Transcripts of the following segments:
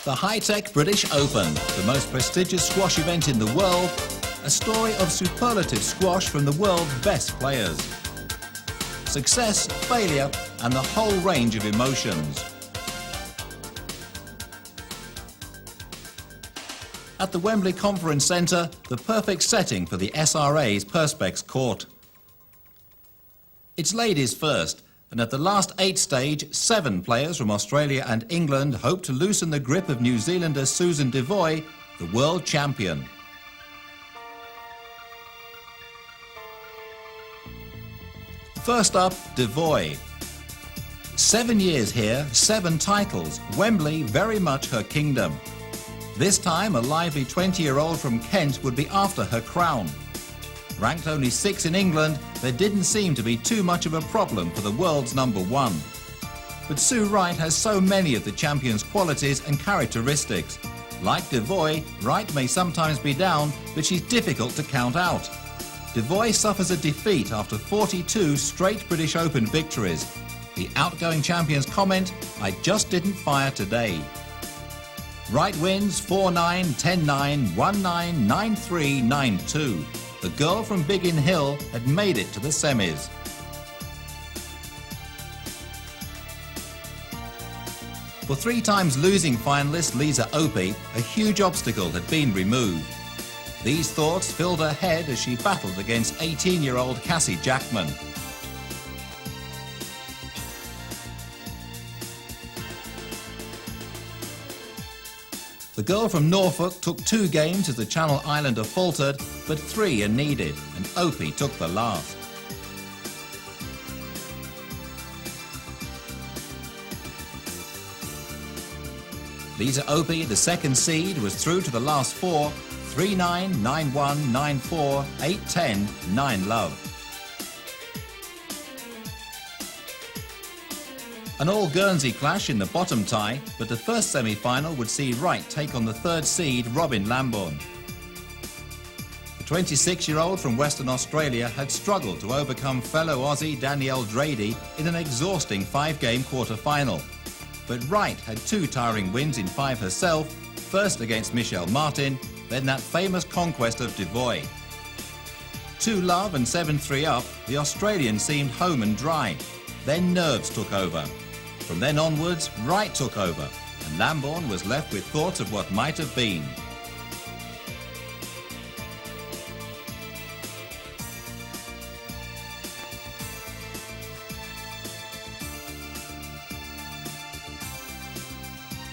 The high-tech British Open, the most prestigious squash event in the world, a story of superlative squash from the world's best players. Success, failure, and the whole range of emotions. At the Wembley Conference Centre, the perfect setting for the SRA's Perspex Court. It's ladies first, and at the last 8 stage, 7 players from Australia and England hope to loosen the grip of New Zealander Susan Devoy, the world champion. First up, Devoy. 7 years here, 7 titles, Wembley very much her kingdom. This time, a lively 20-year-old from Kent would be after her crown. Ranked only 6 in England, there didn't seem to be too much of a problem for the world's #1. But Sue Wright has so many of the champion's qualities and characteristics. Like Devoy, Wright may sometimes be down, but she's difficult to count out. Devoy suffers a defeat after 42 straight British Open victories. The outgoing champion's comment, "I just didn't fire today." Wright wins 4-9, 10-9, 1-9, 9-3, 9-2. The girl from Biggin Hill had made it to the semis. For 3 times losing finalist Lisa Opie, a huge obstacle had been removed. These thoughts filled her head as she battled against 18-year-old Cassie Jackman. The girl from Norfolk took 2 games as the Channel Islander faltered, but 3 are needed, and Opie took the last. Lisa Opie, the second seed, was through to the last 4, 3-9, 9-1, 9-4, 8-10, 9-love. An all-Guernsey clash in the bottom tie, but the first semi-final would see Wright take on the 3rd seed Robin Lambourne. The 26-year-old from Western Australia had struggled to overcome fellow Aussie Danielle Drady in an exhausting 5-game quarter-final. But Wright had 2 tiring wins in 5 herself, first against Michelle Martin, then that famous conquest of Devoy. 2-love and 7-3 up, the Australian seemed home and dry. Then nerves took over. From then onwards, Wright took over, and Lambourne was left with thoughts of what might have been.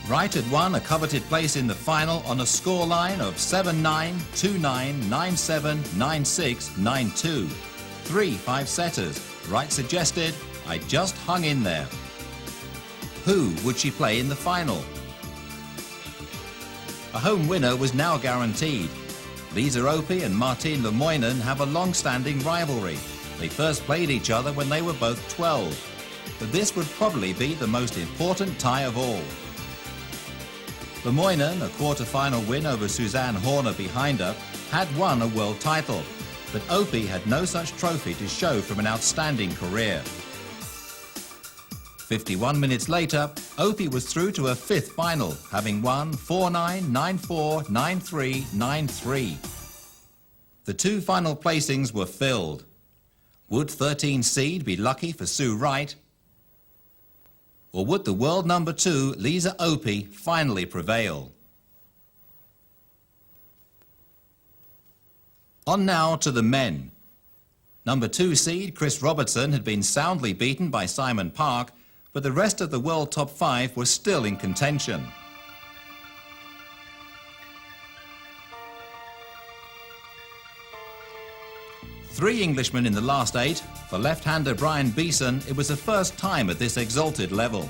Wright had won a coveted place in the final on a scoreline of 7-9, 2-9, 9-7, 9-6, 9-2. 3 5-setters. Wright suggested, "I just hung in there." Who would she play in the final? A home winner was now guaranteed. Lisa Opie and Martine Lemoinen have a long-standing rivalry. They first played each other when they were both 12. But this would probably be the most important tie of all. Lemoinen, a quarter-final win over Suzanne Horner behind her, had won a world title. But Opie had no such trophy to show from an outstanding career. 51 minutes later, Opie was through to her 5th final, having won 4-9, 9-4, 9-3, 9-3. The 2 final placings were filled. Would 13 seed be lucky for Sue Wright? Or would the world #2, Lisa Opie, finally prevail? On now to the men. #2 seed Chris Robertson had been soundly beaten by Simon Park, but the rest of the world top 5 were still in contention. Three Englishmen in the last 8. For left-hander Brian Beeson, it was the first time at this exalted level.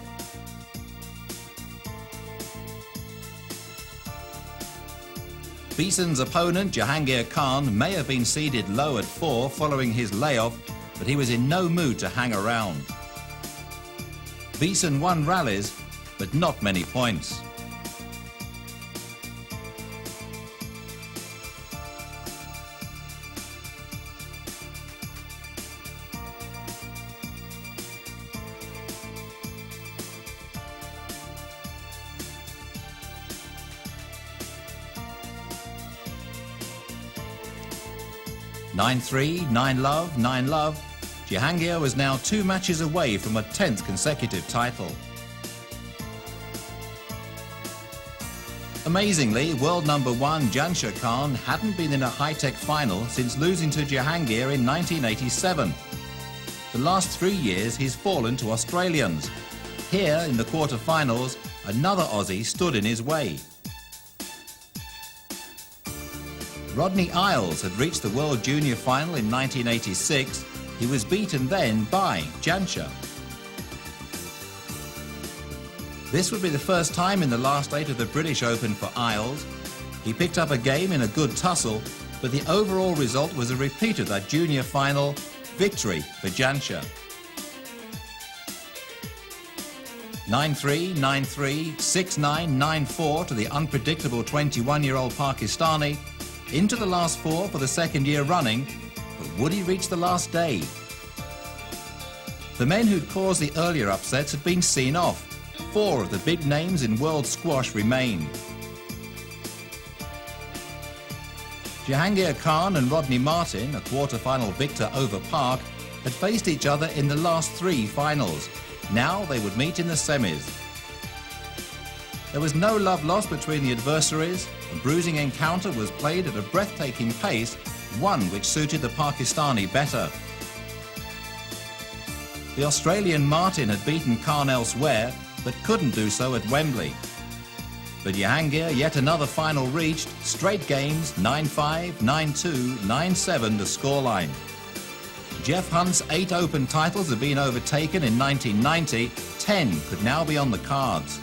Beeson's opponent, Jahangir Khan, may have been seeded low at 4 following his layoff, but he was in no mood to hang around. Beeson won rallies, but not many points. 9-3, 9-love, 9-love. Jahangir was now 2 matches away from a 10th consecutive title. Amazingly, world number 1 Jansher Khan hadn't been in a high-tech final since losing to Jahangir in 1987. The last 3 years he's fallen to Australians. Here, in the quarter-finals, another Aussie stood in his way. Rodney Isles had reached the World Junior Final in 1986. He was beaten then by Jansher. This would be the first time in the last 8 of the British Open for Isles. He picked up a game in a good tussle, but the overall result was a repeat of that junior final victory for Jansher. 9-3, 9-3, 6-9, 9-4 to the unpredictable 21-year-old Pakistani. Into the last 4 for the 2nd year running, but would he reach the last day? The men who'd caused the earlier upsets had been seen off. 4 of the big names in world squash remained. Jahangir Khan and Rodney Martin, a quarter-final victor over Park, had faced each other in the last 3 finals. Now they would meet in the semis. There was no love lost between the adversaries. The bruising encounter was played at a breathtaking pace, one which suited the Pakistani better. The Australian Martin had beaten Khan elsewhere, but couldn't do so at Wembley. But Jahangir, yet another final reached, straight games, 9-5, 9-2, 9-7 the scoreline. Jeff Hunt's 8 Open titles had been overtaken in 1990, 10 could now be on the cards.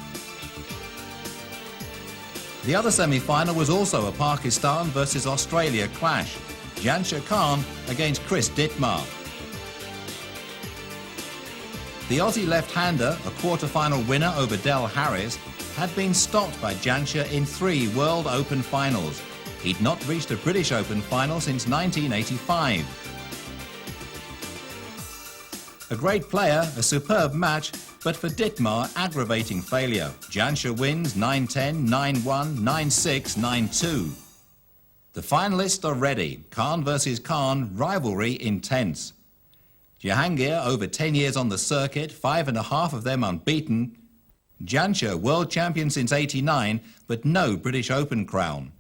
The other semi-final was also a Pakistan versus Australia clash. Jansher Khan against Chris Dittmar. The Aussie left-hander, a quarter-final winner over Del Harris, had been stopped by Jansher in 3 World Open finals. He'd not reached a British Open final since 1985. A great player, a superb match, but for Dittmar, aggravating failure. Jansher wins 9-10, 9-1, 9-6, 9-2. The finalists are ready. Khan versus Khan, rivalry intense. Jahangir, over 10 years on the circuit, 5.5 of them unbeaten. Jansher, world champion since '89, but no British Open crown.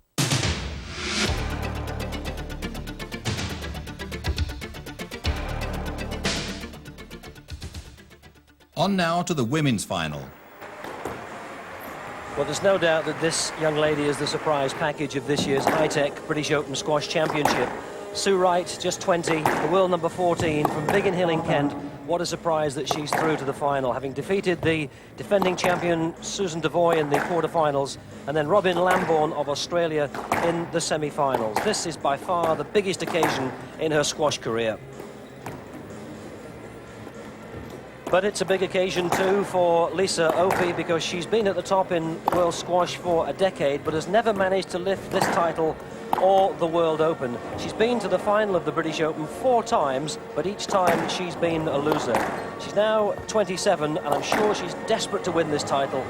On now to the women's final. Well, there's no doubt that this young lady is the surprise package of this year's high-tech British Open Squash Championship. Sue Wright, just 20, the world number 14 from Biggin Hill in Kent. What a surprise that she's through to the final, having defeated the defending champion Susan Devoy in the quarterfinals, and then Robin Lambourne of Australia in the semi-finals. This is by far the biggest occasion in her squash career. But it's a big occasion too for Lisa Opie, because she's been at the top in world squash for a decade but has never managed to lift this title or the World Open. She's been to the final of the British Open 4 times, but each time she's been a loser. She's now 27 and I'm sure she's desperate to win this title.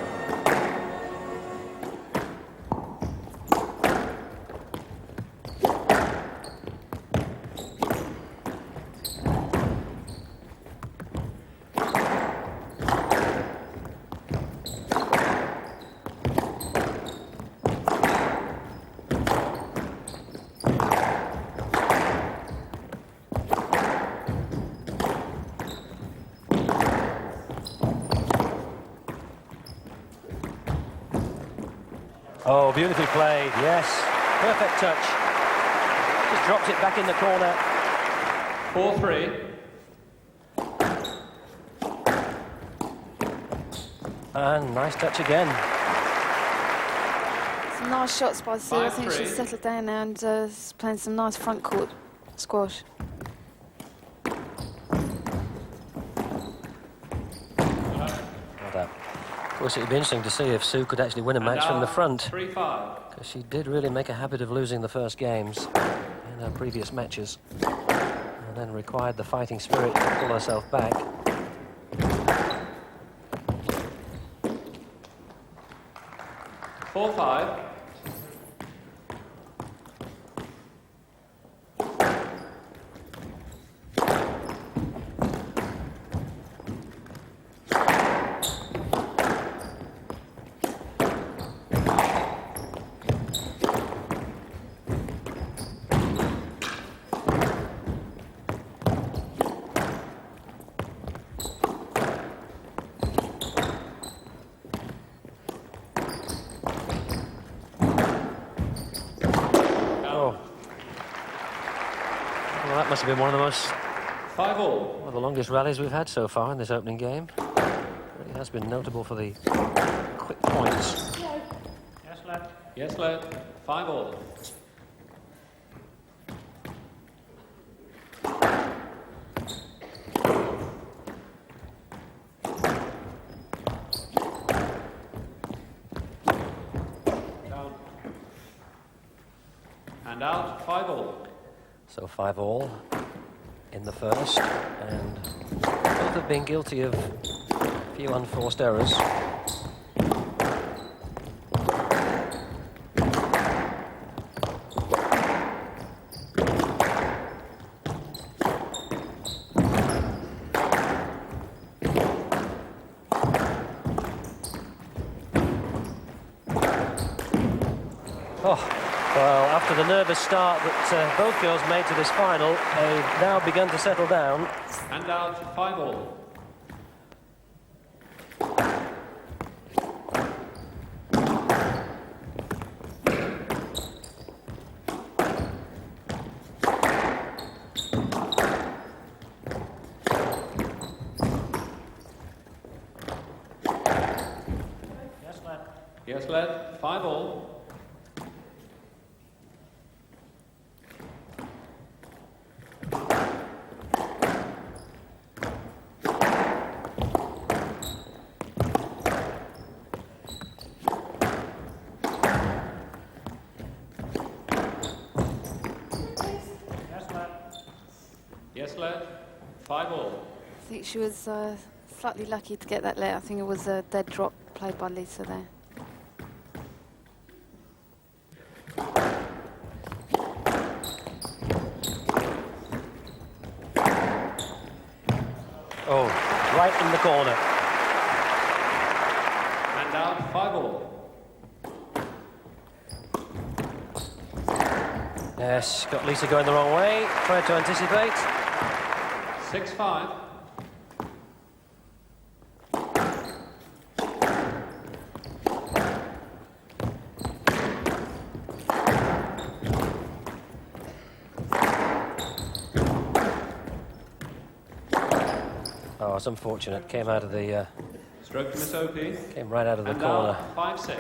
Oh, beautifully played, yes. Perfect touch. Just drops it back in the corner. 4-3. And nice touch again. Some nice shots by Sue. I think she's settled down now and is playing some nice front court squash. Of course, it would be interesting to see if Sue could actually win a match from the front, because she did really make a habit of losing the first games in her previous matches, and then required the fighting spirit to pull herself back. must have been one of the most... 5-all. One of the longest rallies we've had so far in this opening game. It really has been notable for the quick points. Yes, lad. Yes, lad. 5-all. Down. And out. 5-all. So 5-all in the first, and both have been guilty of a few unforced errors. Well, after the nervous start that both girls made to this final, they've now begun to settle down. And out. 5-all. Yes, lad. Yes, lad. 5-all. Yes, lad. 5-all. I think she was slightly lucky to get that late. I think it was a dead drop played by Lisa there. Oh, right in the corner. And out. 5-all. Yes, got Lisa going the wrong way. Tried to anticipate. 6-5. Oh, it's unfortunate. Came out of the Stroke to Miss Opie. came right out of the And corner. out. 5-6.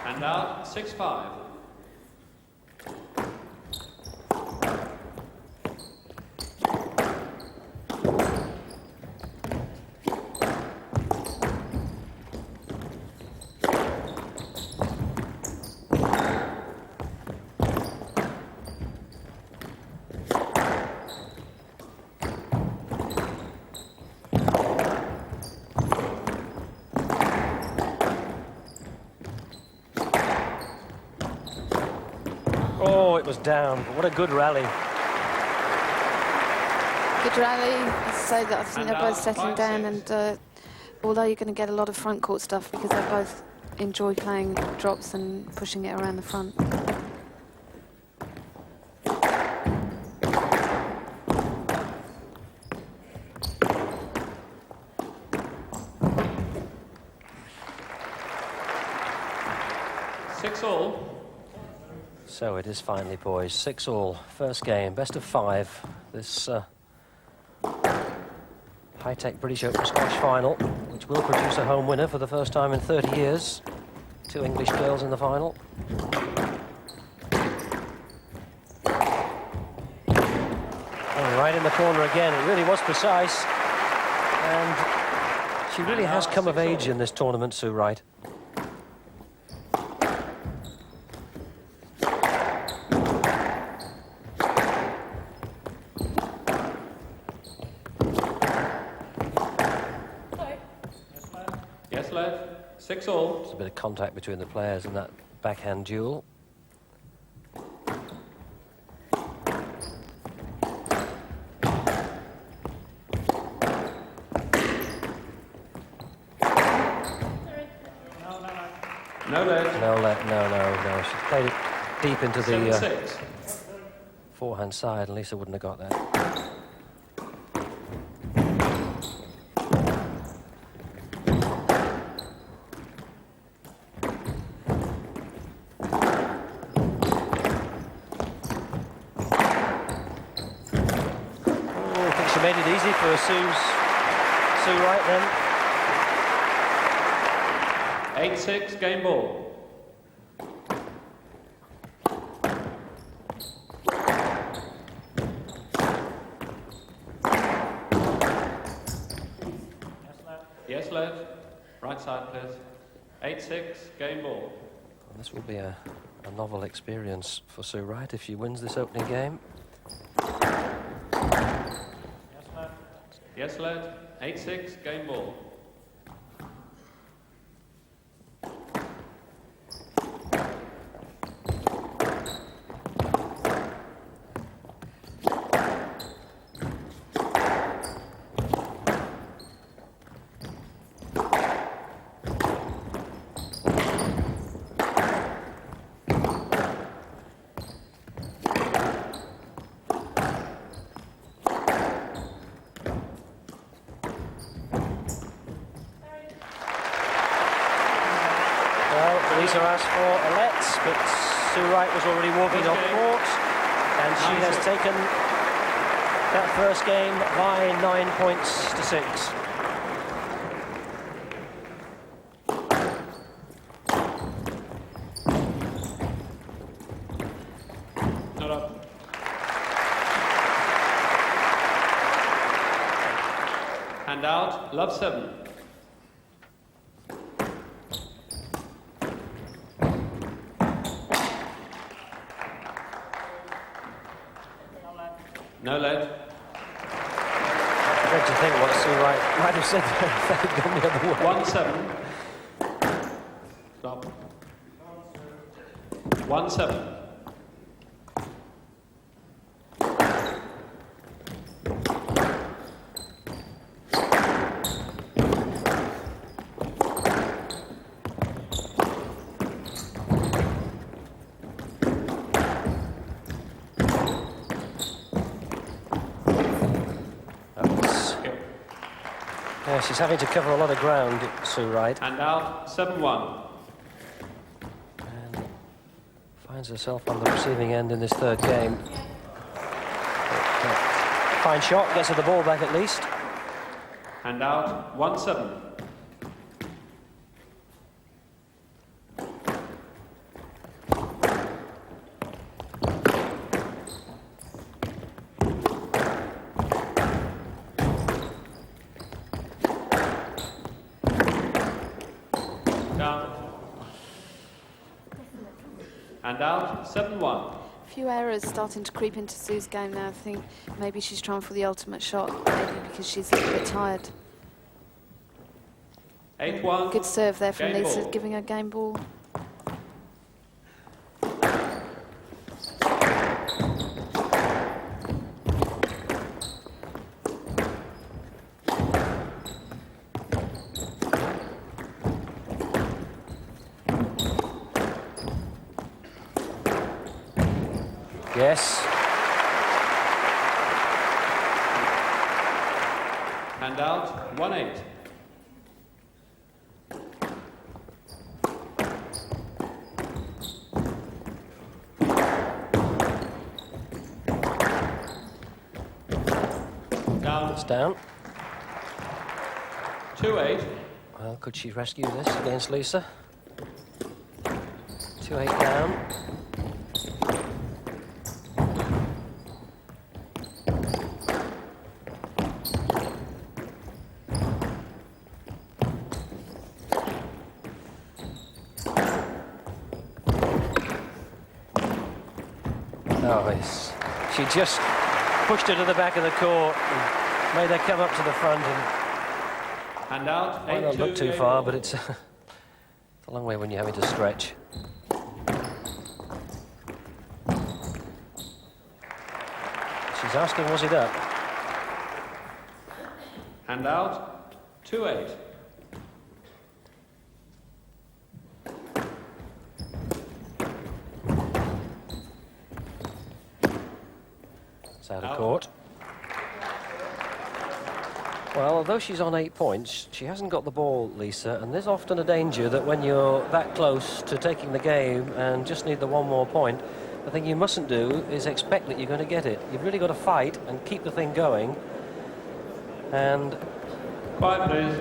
And out. 6-5. Oh, it was down. But what a good rally. Good rally. I say that I think And they're both out. settling 5-6. down, and although you're going to get a lot of front court stuff because they both enjoy playing drops and pushing it around the front. So it is finally, boys. 6-all. First game. Best of 5. This high-tech British Open squash final, which will produce a home winner for the first time in 30 years. 2 English girls in the final. Oh, right in the corner again. It really was precise. And she really has come of age in this tournament, Sue Wright. Yes, lad. 6-all. There's a bit of contact between the players in that backhand duel. No lead. No. She played it deep into the 7-6. forehand side, and Lisa wouldn't have got that. I think she made it easy for Sue Wright then. 8-6, game ball. Yes, led. Right side, please. 8-6, game ball. Well, this will be a novel experience for Sue Wright if she wins this opening game. Yes, led. 8-6, game ball. Lisa asked for a let's, but Sue Wright was already walking off court, and she has taken that first game by 9 points to 6. Not up. And out, love 7. No lead. I don't you think what Sue Wright might have said if they'd gone the other way. 1-7. Stop. 1-7. Yeah, she's having to cover a lot of ground, Sue Wright, And out, 7-1. and finds herself on the receiving end in this third game. Fine shot, gets her the ball back at least. And out, 1-7. Down. And out, 7-1. A few errors starting to creep into Sue's game now. I think maybe she's trying for the ultimate shot, maybe because she's a little bit tired. 8-1. Good serve there from Game Lisa, ball. giving her game ball. Yes. And out, 1-8. Down, It's down. 2-8. Well, could she rescue this against Lisa? 2-8 down. Oh, yes. She just pushed her to the back of the court and made her come up to the front, and And out, might not 8-2. look too game far, ball. but it's a long way when you're having to stretch. She's asking, was it up? And out, 2-8. out of court. Well, although she's on 8 points, she hasn't got the ball, Lisa, and there's often a danger that when you're that close to taking the game and just need the one more point, the thing you mustn't do is expect that you're going to get it. You've really got to fight and keep the thing going. And Quiet, please.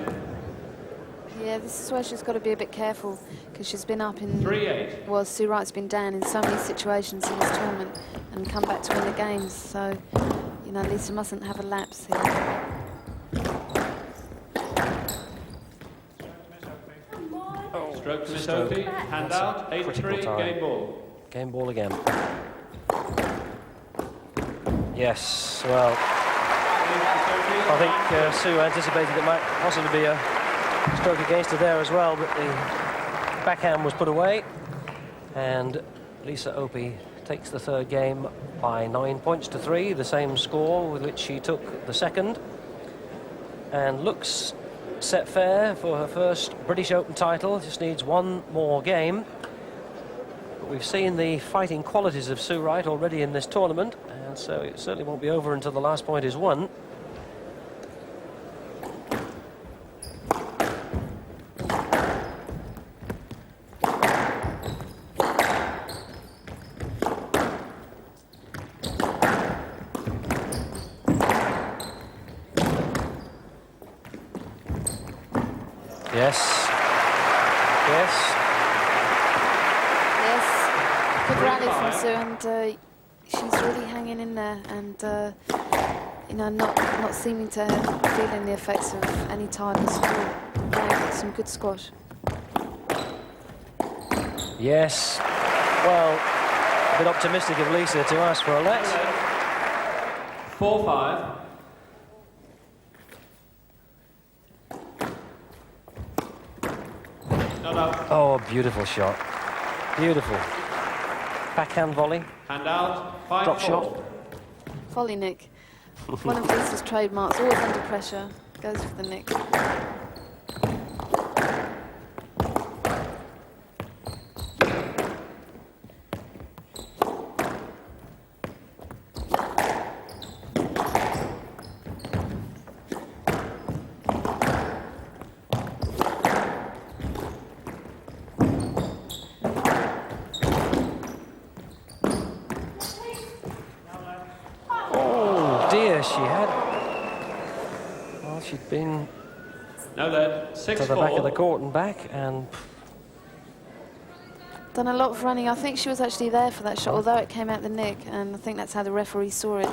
Yeah, this is where she's got to be a bit careful, because she's been up in... 3-8. Well, Sue Wright's been down in so many situations in this tournament and come back to win the games. So, you know, Lisa mustn't have a lapse here. Stroke to Miss Opie. Hand out. 8-3. Game ball. game ball again. Yes, well, I think Sue anticipated it might possibly be a stroke against her there as well, but the backhand was put away, and Lisa Opie takes the third game by 9 points to 3, the same score with which she took the second, and looks set fair for her first British Open title. Just needs one more game. But we've seen the fighting qualities of Sue Wright already in this tournament, and so it certainly won't be over until the last point is won. Yes. Yes. Yes. Good rally from Sue, and she's really hanging in there, and you know, not seeming to feeling the effects of any tiredness at all. Playing some good squash. Yes. Well, a bit optimistic of Lisa to ask for a let. 4-5. Oh, beautiful shot. Beautiful. Backhand volley. Hand out. 5-4. Drop shot. Volley nick. One of Lisa's trademarks, always under pressure, goes for the nick. She had. Well, she'd been No lead. 6-4. to the back of the court and back, and Done a lot of running. I think she was actually there for that shot, although it came out the nick, and I think that's how the referee saw it.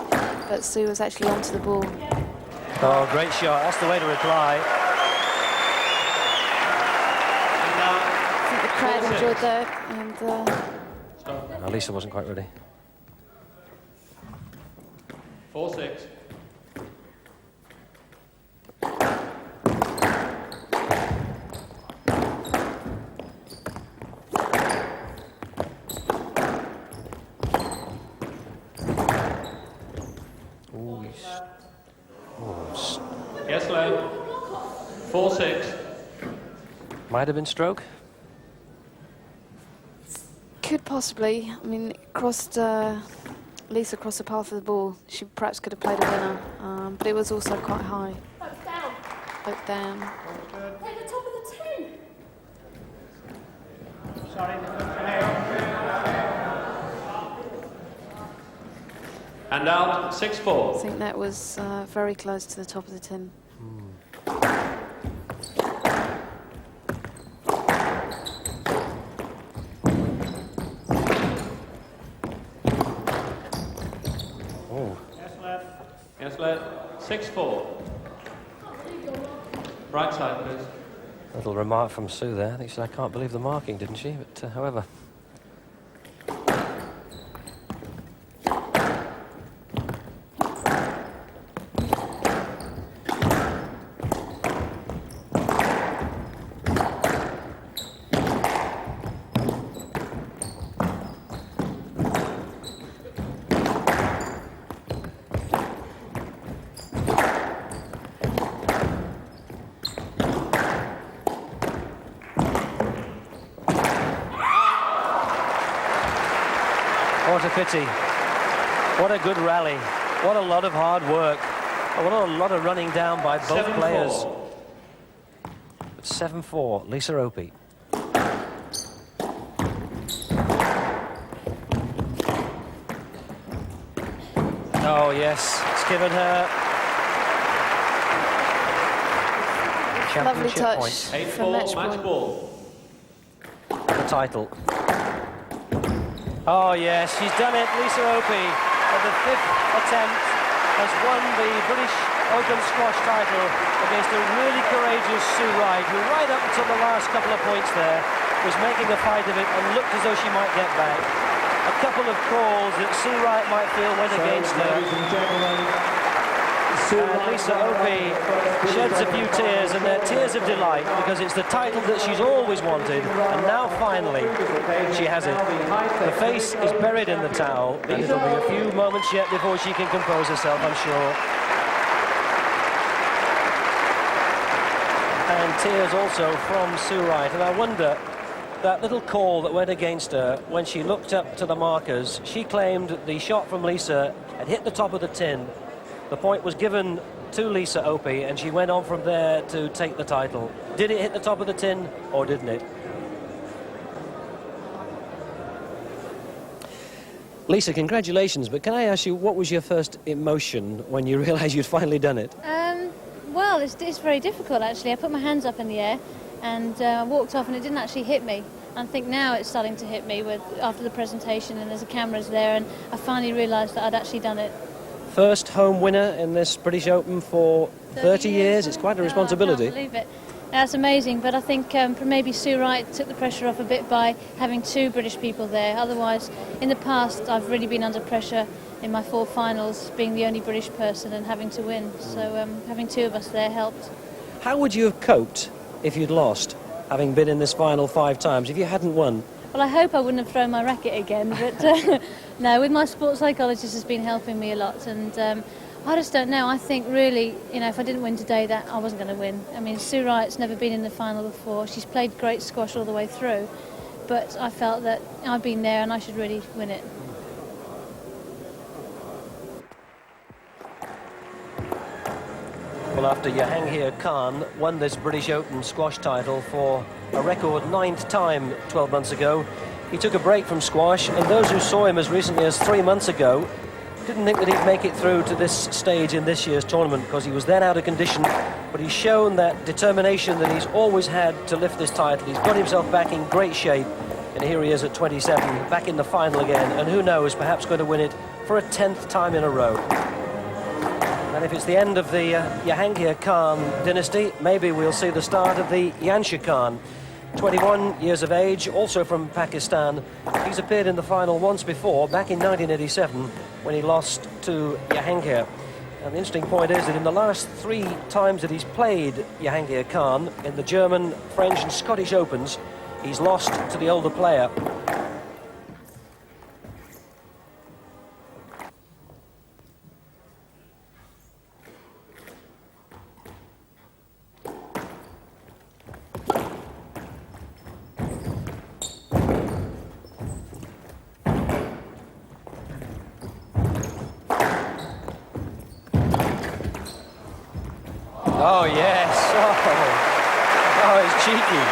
But Sue was actually onto the ball. oh, great shot. That's the way to reply. I think the crowd enjoyed that, and No, Lisa wasn't quite ready. 4-6. Yes, lad. 4-6. Might have been stroke. could possibly. I mean, Lisa crossed the path of the ball. She perhaps could have played a winner, but it was also quite high. Look down. Look down. Take the top of the 10. And out, I 6-4. think that was very close to the top of the tin. Yes, lad. 6-4. Right side, please. Little remark from Sue there. I think she said, I can't believe the marking, didn't she? But however. What a pity. What a good rally. What a lot of hard work. What a lot of running down by both 7-4. players. But 7-4, Lisa Opie. Oh, yes, it's given her Lovely championship touch points. for 8-4, match match point. ball. The title. Oh, yes, she's done it. Lisa Opie, at the 5th attempt, has won the British Open squash title against a really courageous Sue Wright, who right up until the last couple of points there was making a fight of it and looked as though she might get back. A couple of calls that Sue Wright might feel went against her. And Lisa Opie sheds a few tears, and they're tears of delight, because it's the title that she's always wanted, and now finally she has it. The face is buried in the towel, and it'll be a few moments yet before she can compose herself, I'm sure. And tears also from Sue Wright, and I wonder, that little call that went against her when she looked up to the markers, she claimed the shot from Lisa had hit the top of the tin. The point was given to Lisa Opie, and she went on from there to take the title. Did it hit the top of the tin, or didn't it? Lisa, congratulations, but can I ask you, what was your first emotion when you realised you'd finally done it? Well, it's very difficult, actually. I put my hands up in the air and walked off, and it didn't actually hit me. I think now it's starting to hit me after the presentation, and there's cameras there, and I finally realised that I'd actually done it. First home winner in this British Open for 30 years. It's quite a responsibility. I can't believe it. That's amazing, but I think maybe Sue Wright took the pressure off a bit by having 2 British people there. Otherwise, in the past, I've really been under pressure in my 4 finals, being the only British person and having to win. So having 2 of us there helped. How would you have coped if you'd lost, having been in this final 5 times, if you hadn't won? Well, I hope I wouldn't have thrown my racket again, but no, with my sports psychologist has been helping me a lot, and I just don't know. I think really, if I didn't win today, that I wasn't going to win. I mean, Sue Wright's never been in the final before. She's played great squash all the way through, but I felt that I've been there and I should really win it. Well, after Jahangir Khan won this British Open squash title for a record 9th time 12 months ago, he took a break from squash, and those who saw him as recently as 3 months ago didn't think that he'd make it through to this stage in this year's tournament, because he was then out of condition, but he's shown that determination that he's always had to lift this title. He's got himself back in great shape, and here he is at 27, back in the final again, and who knows, perhaps going to win it for a 10th time in a row. And if it's the end of the Jahangir Khan dynasty, maybe we'll see the start of the Yansha Khan. 21 years of age, also from Pakistan. He's appeared in the final once before, back in 1987, when he lost to Jahangir. And the interesting point is that in the last 3 times that he's played Jahangir Khan, in the German, French and Scottish Opens, he's lost to the older player. Oh, yes. Oh, it's cheeky.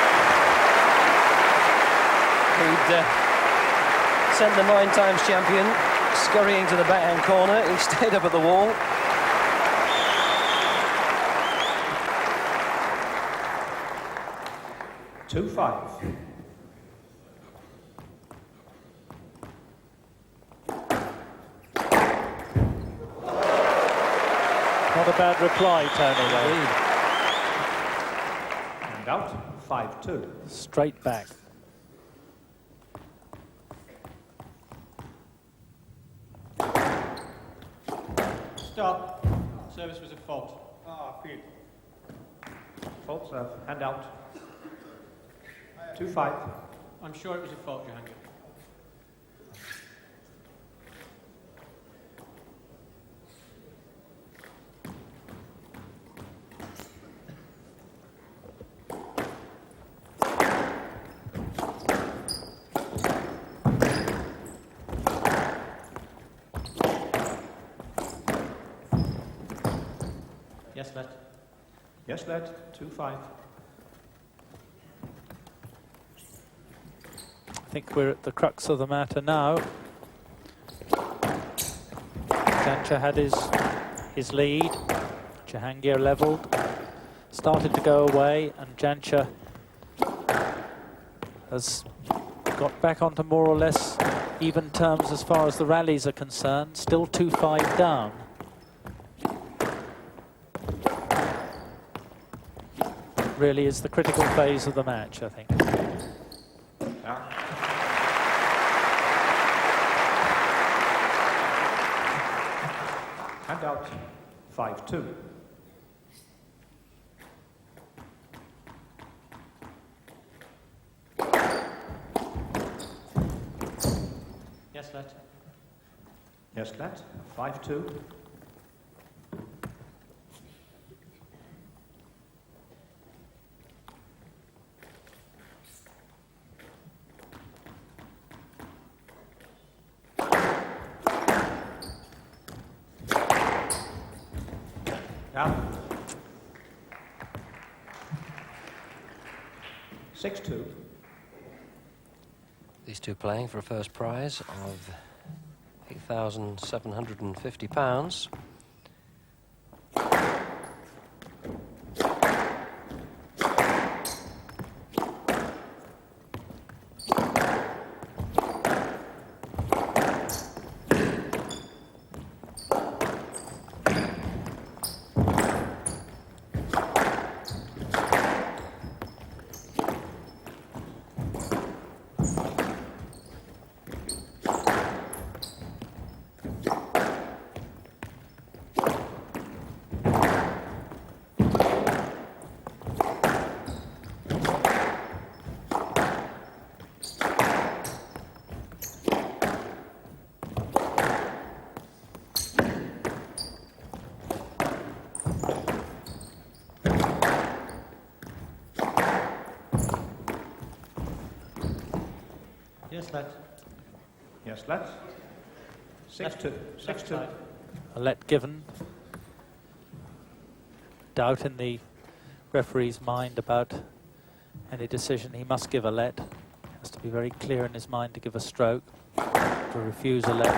He'd sent the 9 times champion scurrying to the backhand corner. He stayed up at the wall. Two-5. Not a bad reply, Tony, though. And out, 5-2. Straight back. Stop. Service was a fault. Field. Fault serve. Hand out. 2-5. I'm sure it was a fault, Jahangir. let. Yes, let. 2-5. I think we're at the crux of the matter now. Jancha had his lead. Jahangir levelled, started to go away, and Jancha has got back onto more or less even terms as far as the rallies are concerned. Still 2-5 down. Really is the critical phase of the match, I think. And out. 5-2. Yes, let. Yes, let. 5-2. Yeah. 6-2. These two playing for a first prize of £8,750. Yes, let. Yes, let. 6-2. 6-2. A let given. Doubt in the referee's mind about any decision. He must give a let. Has to be very clear in his mind to give a stroke, to refuse a let.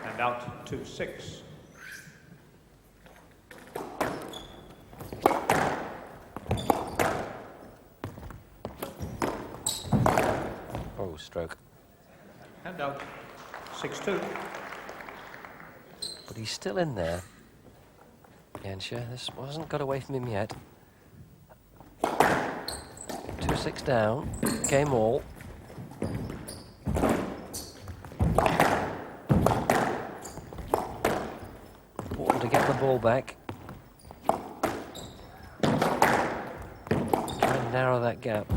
And out 2-6. Oh, stroke. And out 6-2. But he's still in there. Jancha, this hasn't got away from him yet. 2-6 down. Game all. Important to get the ball back. Try and narrow that gap.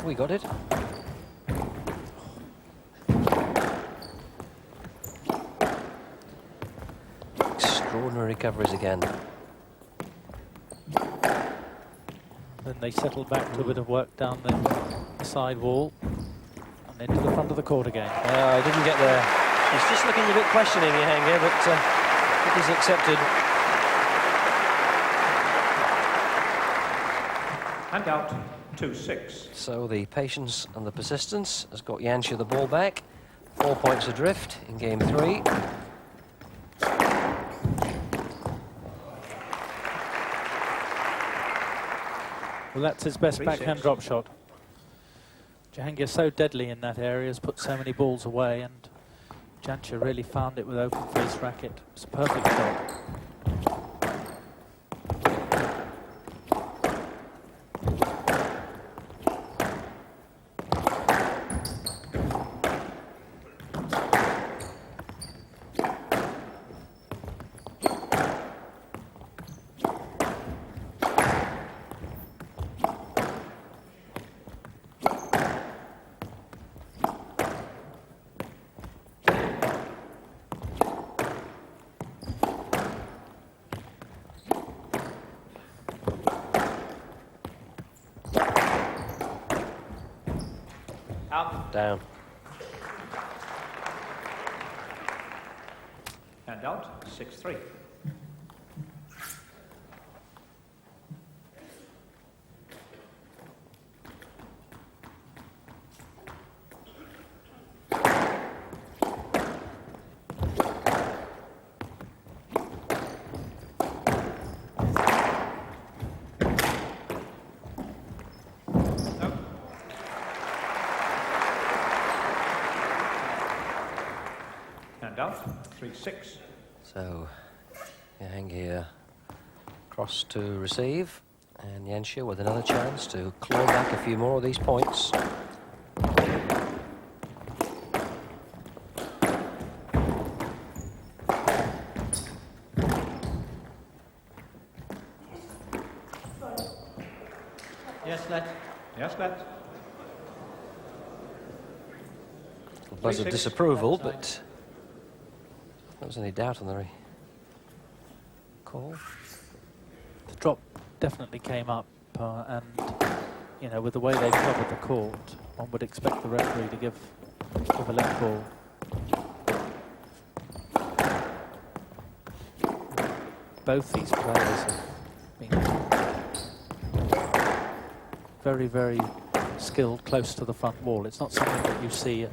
We got it. Extraordinary recoveries again. Then they settle back to a bit of work down the side wall and into the front of the court again. I didn't get there. He's just looking a bit questioning, Jahangir, but it is accepted. And out 2-6. So the patience and the persistence has got Jancha the ball back. 4 points adrift in game 3. Well, that's his best 3-6. backhand drop shot. Jahangir so deadly in that area, has put so many balls away, and Jancha really found it with open face racket. It's a perfect shot. Up. Down. And out. 6-3. And out. 3-6. So, Yang here cross to receive, and Yanxia with another chance to claw back a few more of these points. Yes, let. Yes, let. A buzz of 3-6, disapproval, left side. but there was any doubt on the call. The drop definitely came up, and you know, with the way they've covered the court, one would expect the referee to give a let ball. Both these players have been very, very skilled close to the front wall. It's not something that you see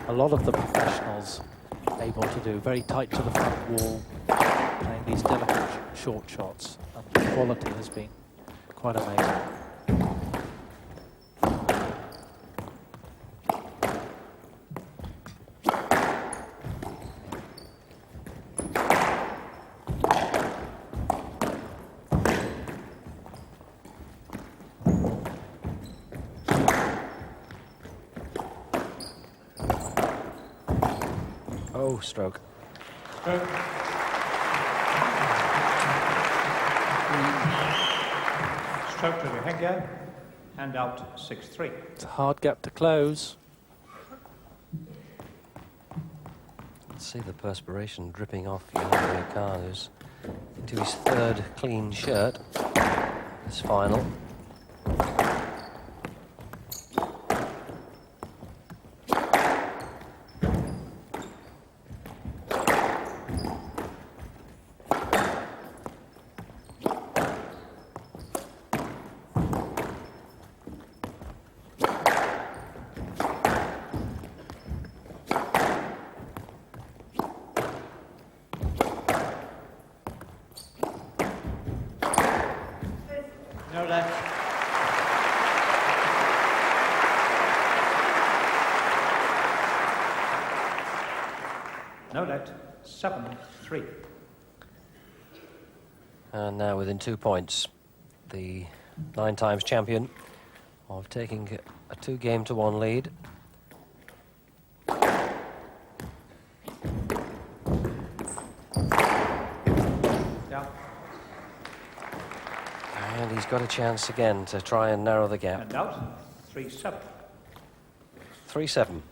a lot of the professionals able to do. Very tight to the front wall, playing these delicate short shots, and the quality has been quite amazing. Oh, stroke. Stroke to Rohingya. And out. 6-3. It's a hard gap to close. See the perspiration dripping off Yohann Khan, who's into his third clean shirt this final. No left. No left. 7-3. And now within 2 points, the 9 times champion of taking a 2-game-to-1 lead. Down. And he's got a chance again to try and narrow the gap. And out. 3-7. 3-7.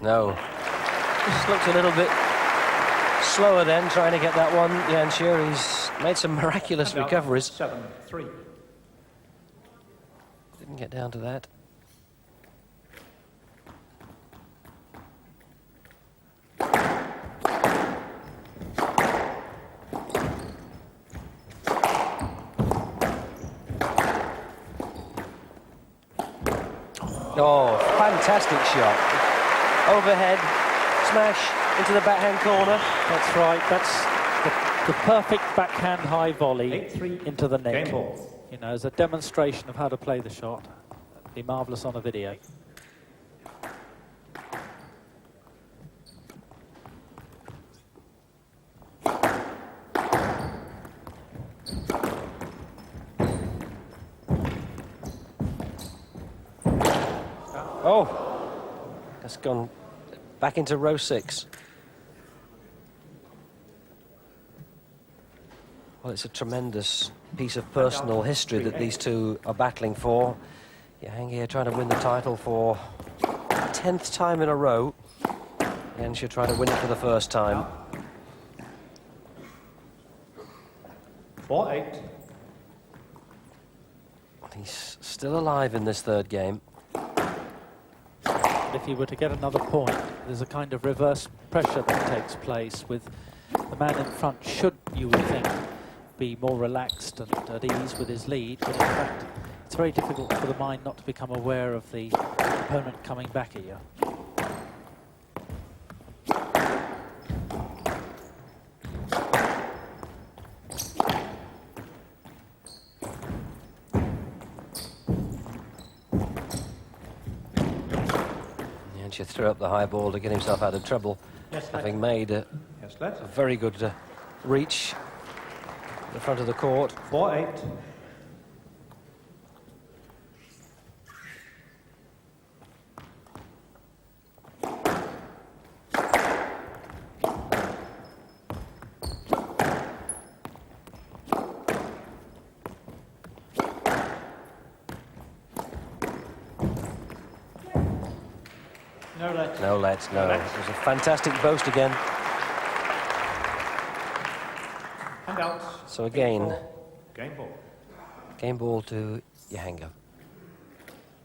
No. Just looked a little bit slower then, trying to get that one. Yanxia, he's made some miraculous And out. recoveries. 7-3. Didn't get down to that. Oh, fantastic shot. Overhead, smash into the backhand corner. That's right. That's the perfect backhand high volley 8-3. into the net. Game ball. You know, as a demonstration of how to play the shot. It'd be marvellous on a video. Oh, that's gone back into row 6. Well, it's a tremendous piece of personal history that these two are battling for. Jahangir trying to win the title for the 10th time in a row, and she'll try to win it for the first time. 4-8. He's still alive in this third game. If he were to get another point, there's a kind of reverse pressure that takes place with the man in front, should, you would think, be more relaxed and at ease with his lead, but in fact it's very difficult for the mind not to become aware of the opponent coming back at you. And she threw up the high ball to get himself out of trouble, having made a very good reach in the front of the court. 4-8. No let, no. It was a fantastic boast again. And out. So again, Game ball. game ball to Jahangir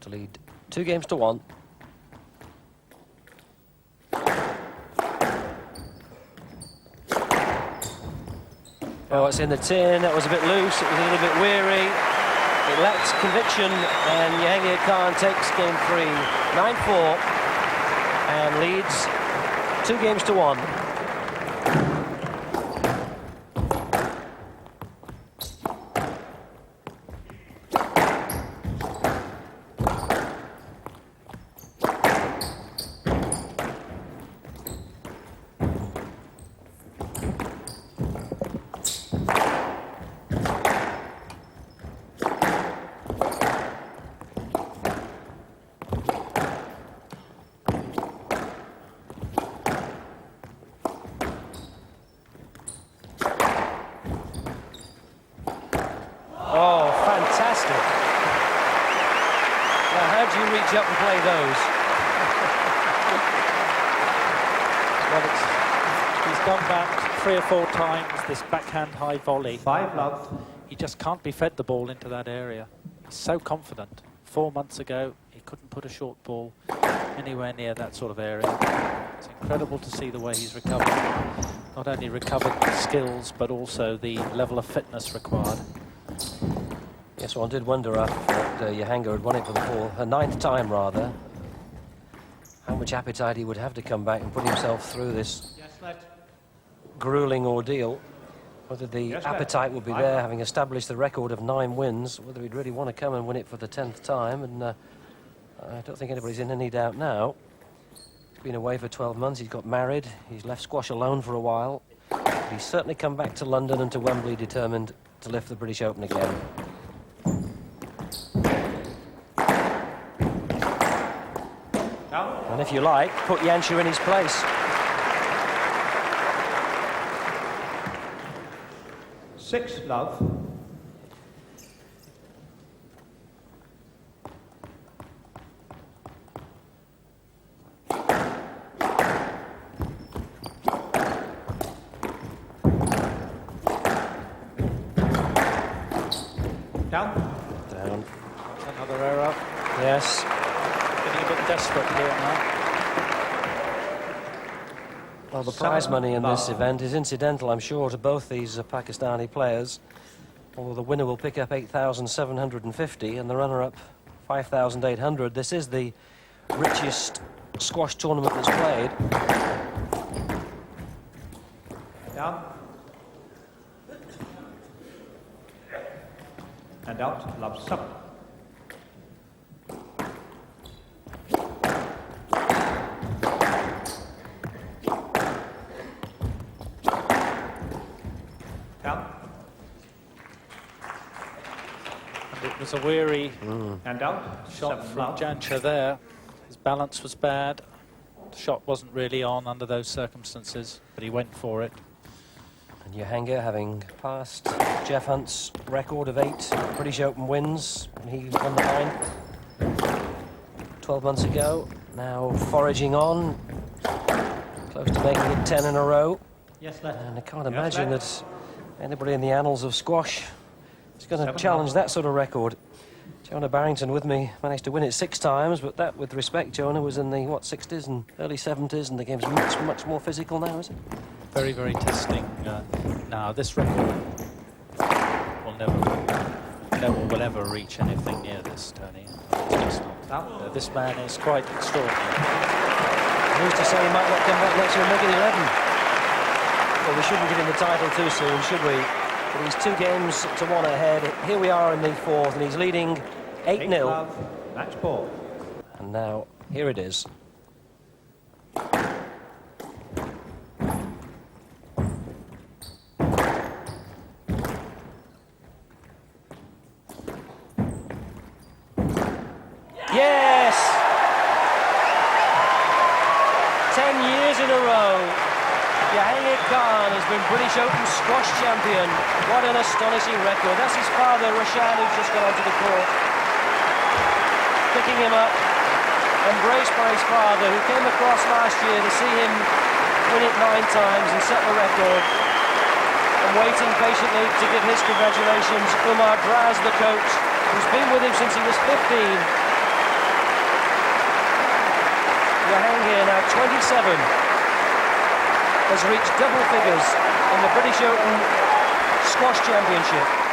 to lead 2 games to 1. Oh, it's in the tin. That was a bit loose. It was a little bit weary. It lacks conviction, and Jahangir Khan takes game 3, 9-4, and leads 2 games to 1. Oh, fantastic. Now, how do you reach up and play those? Well, he's gone back 3 or 4 times, this backhand high volley. 5-love. He just can't be fed the ball into that area. He's so confident. 4 months ago, he couldn't put a short ball anywhere near that sort of area. It's incredible to see the way he's recovered. Not only recovered the skills, but also the level of fitness required. Yes, one did wonder after Jahangir had won it for her 9th time, rather, how much appetite he would have to come back and put himself through this grueling ordeal. Whether the appetite would be there, having established the record of 9 wins, whether he'd really want to come and win it for the 10th time, and I don't think anybody's in any doubt now. He's been away for 12 months, he's got married, he's left squash alone for a while. But he's certainly come back to London and to Wembley determined to lift the British Open again. And if you like, put Janša in his place. 6-love. Down. Down. Another error. Yes. Getting a bit desperate here now. Well, the prize money in this event is incidental, I'm sure, to both these Pakistani players. Although the winner will pick up 8,750 and the runner-up 5,800. This is the richest squash tournament that's played. Down. And out. Love sub. It was a weary And out. shot 7 from love. Janša there. His balance was bad. The shot wasn't really on under those circumstances, but he went for it. And Jahangir, having passed Jeff Hunt's record of 8 British Open wins, and he won the 9 12 months ago, now foraging on, close to making it 10 in a row. Yes, left. And I can't Yes, imagine left. that anybody in the annals of squash is going to 7 challenge off. that sort of record. Jonah Barrington with me managed to win it 6 times, but that, with respect, Jonah, was in the, 60s and early 70s, and the game's much more physical now, is it? Very, very testing. Now, this record will no one will ever reach anything near this, Tony. It's just not. This man is quite extraordinary. Who's to say he might not come back next year and make it 11? Well, we shouldn't give him the title too soon, should we? But he's 2 games to 1 ahead. Here we are in the 4th, and he's leading 8-0. Match ball. And now, here it is. Yes! 10 years in a row, Jahangir Khan has been British Open squash champion. What an astonishing record. That's his father, Roshan, who's just got onto the court. Picking him up, embraced by his father, who came across last year to see him win it 9 times and set the record. And waiting patiently to give his congratulations, Umar Draz, the coach, who's been with him since he was 15. Jahangir, now 27, has reached double figures in the British Open Squash Championship.